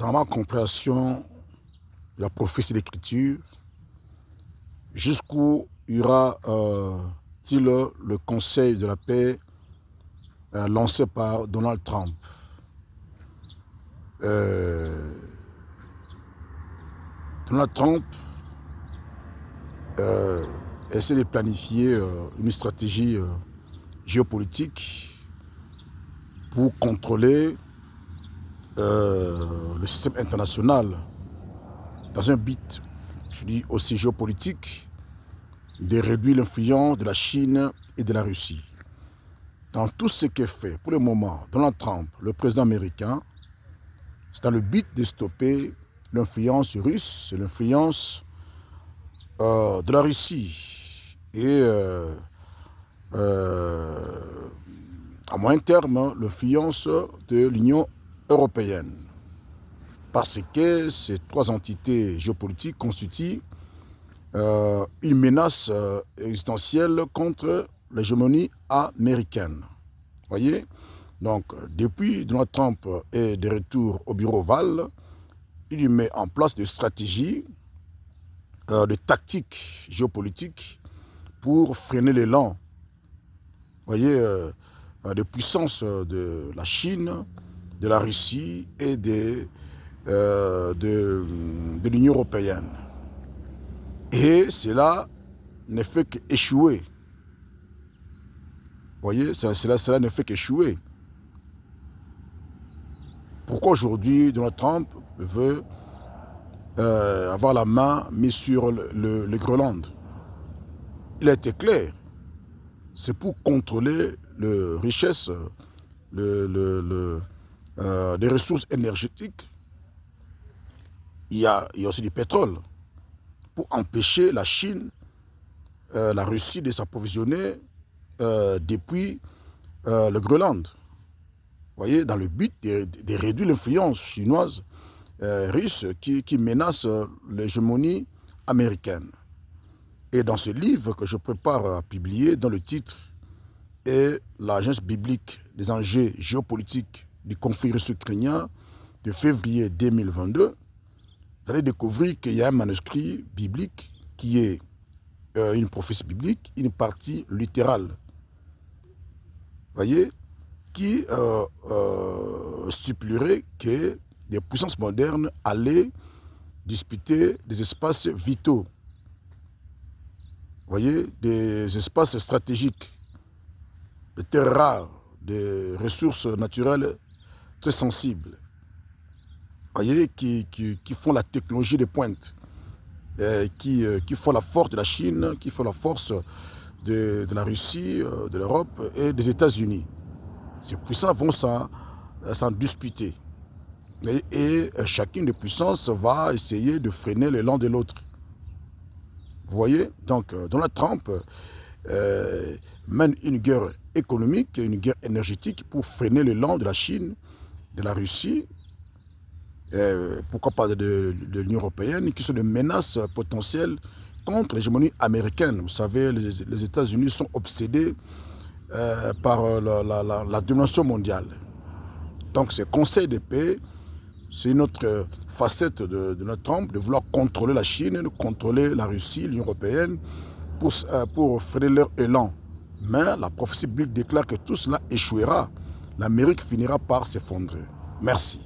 dans ma compréhension de la prophétie d'écriture, jusqu'où y aura-t-il le conseil de la paix lancé par Donald Trump. Donald Trump essaie de planifier une stratégie géopolitique pour contrôler le système international dans un but, je dis aussi géopolitique, de réduire l'influence de la Chine et de la Russie. Dans tout ce qu'est fait pour le moment Donald Trump, le président américain, c'est dans le but de stopper l'influence russe et l'influence de la Russie. Et à moyen terme, l'influence de l'Union européenne. Parce que ces trois entités géopolitiques constituent une menace existentielle contre l'hégémonie américaine. Voyez? Donc, depuis Donald Trump est de retour au bureau Oval, il met en place des stratégies, des tactiques géopolitiques pour freiner l'élan, voyez, de puissance de la Chine, de la Russie et de l'Union européenne. Et cela ne fait qu'échouer. Vous voyez, cela ne fait qu'échouer. Pourquoi aujourd'hui Donald Trump veut avoir la main mise sur le Groenland? Il a été clair. C'est pour contrôler les richesses, des ressources énergétiques. Il y a aussi du pétrole. Pour empêcher la Chine, la Russie de s'approvisionner depuis le Groenland. Vous voyez, dans le but de réduire l'influence chinoise, russe, qui menace l'hégémonie américaine. Et dans ce livre que je prépare à publier, dont le titre est l'Agence biblique des enjeux géopolitiques du conflit russo-ukrainien de février 2022, vous allez découvrir qu'il y a un manuscrit biblique qui est une prophétie biblique, une partie littérale. Vous voyez, qui stipulerait que des puissances modernes allaient disputer des espaces vitaux. Vous voyez, des espaces stratégiques, des terres rares, des ressources naturelles très sensibles. Vous voyez, qui font la technologie de pointe, qui font la force de la Chine, qui font la force de la Russie, de l'Europe et des États-Unis. Ces puissances vont s'en disputer. Et chacune des puissances va essayer de freiner l'élan de l'autre. Vous voyez? Donc, Donald Trump mène une guerre économique, une guerre énergétique pour freiner l'élan de la Chine, de la Russie, pourquoi pas de l'Union européenne, qui sont des menaces potentielles contre l'hégémonie américaine. Vous savez, les États-Unis sont obsédés par la domination mondiale. Donc, ce conseil de paix, c'est une autre facette de notre Trump, de vouloir contrôler la Chine, de contrôler la Russie, l'Union européenne, pour freiner leur élan. Mais la prophétie biblique déclare que tout cela échouera. L'Amérique finira par s'effondrer. Merci.